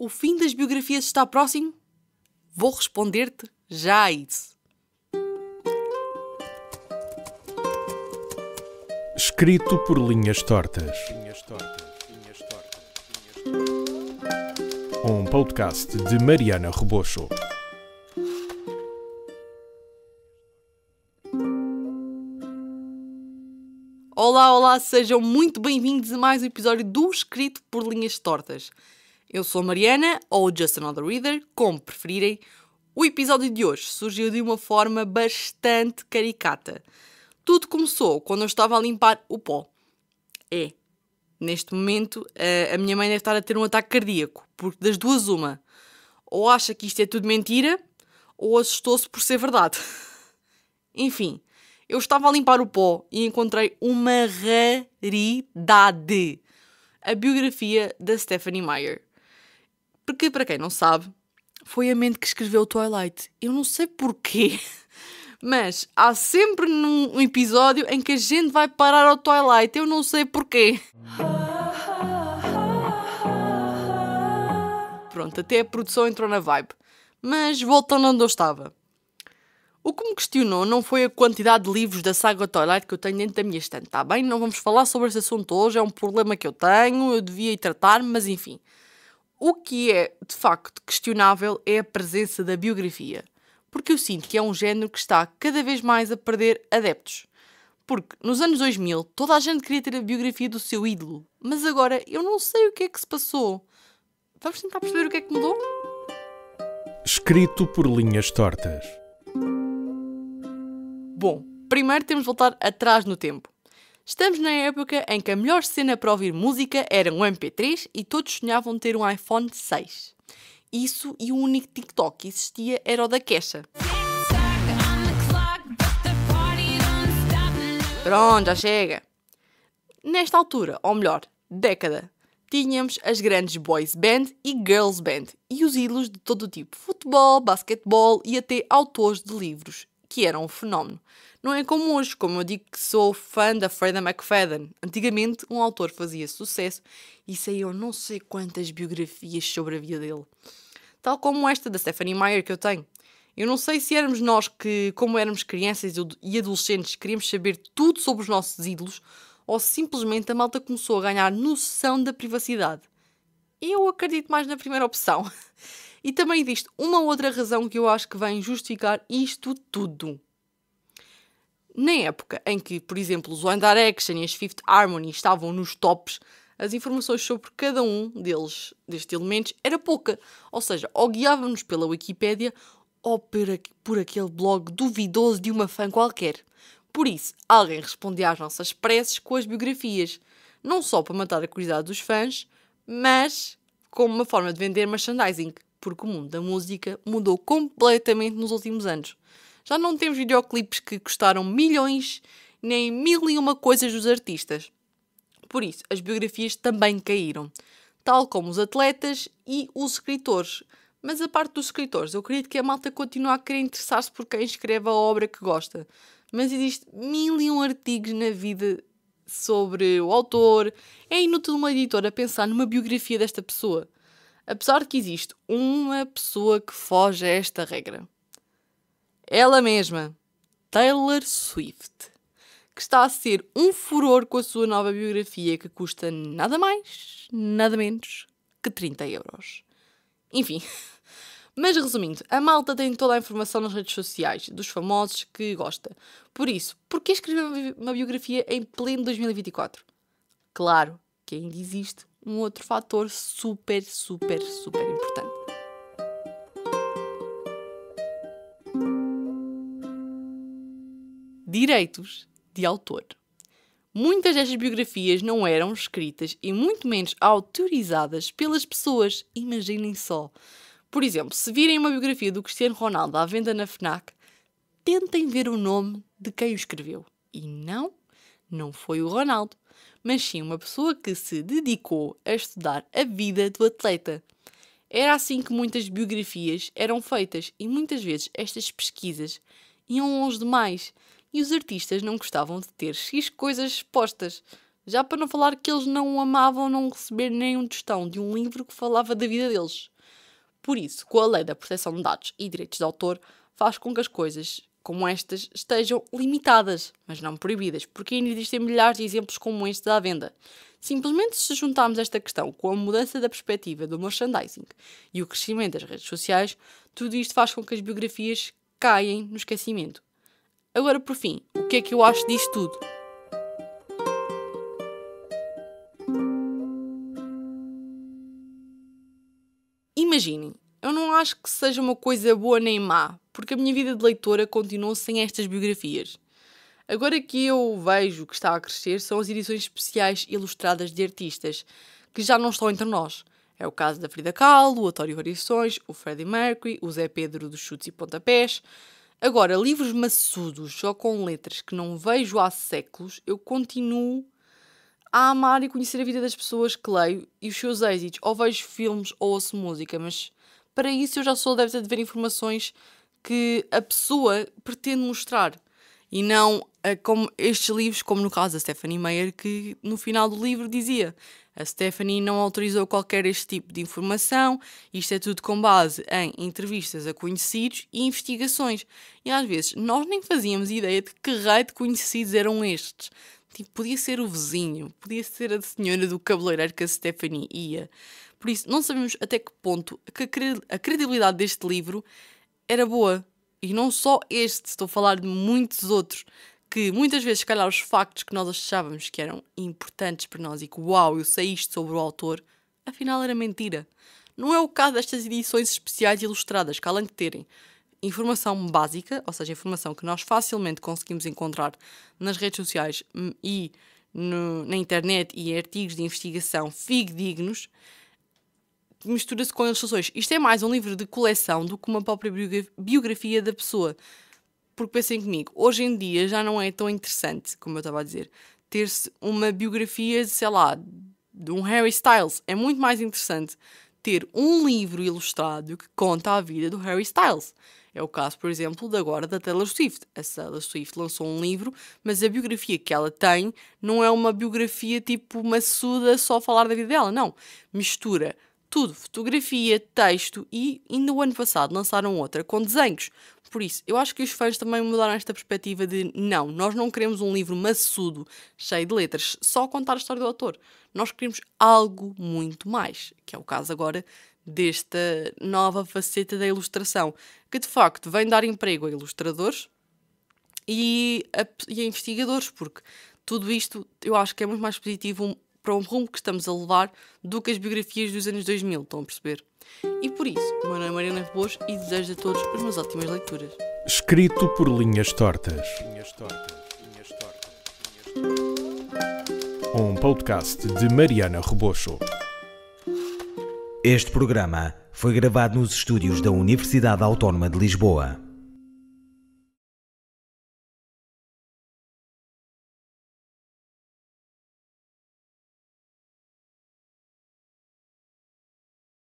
O fim das biografias está próximo? Vou responder-te já a isso. Escrito por linhas tortas. Um podcast de Mariana Rebocho. Olá, sejam muito bem-vindos a mais um episódio do Escrito por Linhas Tortas. Eu sou a Mariana, ou Just Another Reader, como preferirem. O episódio de hoje surgiu de uma forma bastante caricata. Tudo começou quando eu estava a limpar o pó. Neste momento, a minha mãe deve estar a ter um ataque cardíaco, porque das duas uma. Ou acha que isto é tudo mentira, ou assustou-se por ser verdade. Enfim, eu estava a limpar o pó e encontrei uma raridade. A biografia da Stephenie Meyer. Porque, para quem não sabe, foi a mente que escreveu Twilight. Eu não sei porquê, mas há sempre um episódio em que a gente vai parar ao Twilight. Eu não sei porquê. Pronto, até a produção entrou na vibe. Mas voltando onde eu estava. O que me questionou não foi a quantidade de livros da saga Twilight que eu tenho dentro da minha estante, está bem? Não vamos falar sobre esse assunto hoje, é um problema que eu tenho, eu devia ir tratar, mas enfim. O que é, de facto, questionável é a presença da biografia. Porque eu sinto que é um género que está cada vez mais a perder adeptos. Porque nos anos 2000 toda a gente queria ter a biografia do seu ídolo, mas agora eu não sei o que é que se passou. Vamos tentar perceber o que é que mudou? Escrito por linhas tortas. Bom, primeiro temos de voltar atrás no tempo. Estamos na época em que a melhor cena para ouvir música era um MP3 e todos sonhavam ter um iPhone 6. Isso, e o único TikTok que existia era o da Kesha. Pronto, já chega. Nesta altura, ou melhor, década, tínhamos as grandes boys band e girls band e os ídolos de todo o tipo, futebol, basquetebol e até autores de livros, que eram um fenómeno. Não é como hoje, como eu digo que sou fã da Freida McFadden. Antigamente, um autor fazia sucesso e saíam não sei quantas biografias sobre a vida dele. Tal como esta da Stephenie Meyer que eu tenho. Eu não sei se éramos nós que, como éramos crianças e adolescentes, queríamos saber tudo sobre os nossos ídolos ou simplesmente a malta começou a ganhar noção da privacidade. Eu acredito mais na primeira opção. E também existe uma outra razão que eu acho que vem justificar isto tudo. Na época em que, por exemplo, os One Direction e as Fifth Harmony estavam nos tops, as informações sobre cada um destes elementos era pouca. Ou seja, ou guiávamos pela Wikipédia ou por aquele blog duvidoso de uma fã qualquer. Por isso, alguém respondia às nossas preces com as biografias. Não só para matar a curiosidade dos fãs, mas como uma forma de vender merchandising. Porque o mundo da música mudou completamente nos últimos anos. Já não temos videoclipes que custaram milhões, nem mil e uma coisas dos artistas. Por isso, as biografias também caíram, tal como os atletas e os escritores. Mas a parte dos escritores, eu acredito que a malta continua a querer interessar-se por quem escreve a obra que gosta. Mas existe mil e um artigos na vida sobre o autor. É inútil uma editora pensar numa biografia desta pessoa. Apesar de que existe uma pessoa que foge a esta regra. Ela mesma, Taylor Swift, que está a ser um furor com a sua nova biografia que custa nada mais, nada menos que 30 euros. Enfim, mas resumindo, a malta tem toda a informação nas redes sociais dos famosos que gosta. Por isso, porquê escrever uma biografia em pleno 2024? Claro que ainda existe um outro fator super importante. Direitos de autor. Muitas destas biografias não eram escritas e muito menos autorizadas pelas pessoas. Imaginem só. Por exemplo, se virem uma biografia do Cristiano Ronaldo à venda na FNAC, tentem ver o nome de quem o escreveu. E não foi o Ronaldo, mas sim uma pessoa que se dedicou a estudar a vida do atleta. Era assim que muitas biografias eram feitas e muitas vezes estas pesquisas iam longe demais e os artistas não gostavam de ter X coisas expostas. Já para não falar que eles não amavam não receber nenhum tostão de um livro que falava da vida deles. Por isso, com a lei da proteção de dados e direitos de autor, faz com que as coisas como estas estejam limitadas, mas não proibidas, porque ainda existem milhares de exemplos como este à venda. Simplesmente se juntarmos esta questão com a mudança da perspectiva do merchandising e o crescimento das redes sociais, tudo isto faz com que as biografias caem no esquecimento. Agora, por fim, o que é que eu acho disto tudo? Imaginem, eu não acho que seja uma coisa boa nem má, porque a minha vida de leitora continuou sem estas biografias. Agora que eu vejo que está a crescer são as edições especiais ilustradas de artistas, que já não estão entre nós. É o caso da Frida Kahlo, o Atório Variações, o Freddie Mercury, o Zé Pedro dos Chutes e Pontapés. Agora, livros maçudos, só com letras que não vejo há séculos, eu continuo a amar e conhecer a vida das pessoas que leio e os seus êxitos. Ou vejo filmes ou ouço música, mas para isso eu já sou adepta de ver informações que a pessoa pretende mostrar. E não como estes livros, como no caso da Stephenie Meyer, que no final do livro dizia: a Stephenie não autorizou qualquer este tipo de informação, isto é tudo com base em entrevistas a conhecidos e investigações. E às vezes nós nem fazíamos ideia de que raio de conhecidos eram estes. Tipo, podia ser o vizinho, podia ser a senhora do cabeleireiro que a Stephenie ia. Por isso, não sabemos até que ponto que a credibilidade deste livro era boa. E não só este, estou a falar de muitos outros, que muitas vezes, se calhar, os factos que nós achávamos que eram importantes para nós e que, uau, eu sei isto sobre o autor, afinal era mentira. Não é o caso destas edições especiais ilustradas, que além de terem informação básica, ou seja, informação que nós facilmente conseguimos encontrar nas redes sociais e na internet e artigos de investigação fidedignos, mistura-se com ilustrações. Isto é mais um livro de coleção do que uma própria biografia da pessoa. Porque pensem comigo, hoje em dia já não é tão interessante, como eu estava a dizer, ter-se uma biografia, sei lá, de um Harry Styles. É muito mais interessante ter um livro ilustrado que conta a vida do Harry Styles. É o caso, por exemplo, de agora da Taylor Swift. A Taylor Swift lançou um livro, mas a biografia que ela tem não é uma biografia tipo maçuda só a falar da vida dela, não. Mistura tudo, fotografia, texto, e ainda o ano passado lançaram outra com desenhos. Por isso, eu acho que os fãs também mudaram esta perspectiva de não, nós não queremos um livro maçudo, cheio de letras, só contar a história do autor. Nós queremos algo muito mais, que é o caso agora desta nova faceta da ilustração, que de facto vem dar emprego a ilustradores e a investigadores, porque tudo isto eu acho que é muito mais positivo para um rumo que estamos a levar do que as biografias dos anos 2000, estão a perceber? E por isso, o meu nome é Mariana Rebouços e desejo a todos as minhas ótimas leituras. Escrito por linhas tortas. Um podcast de Mariana Rebouços. Este programa foi gravado nos estúdios da Universidade Autónoma de Lisboa.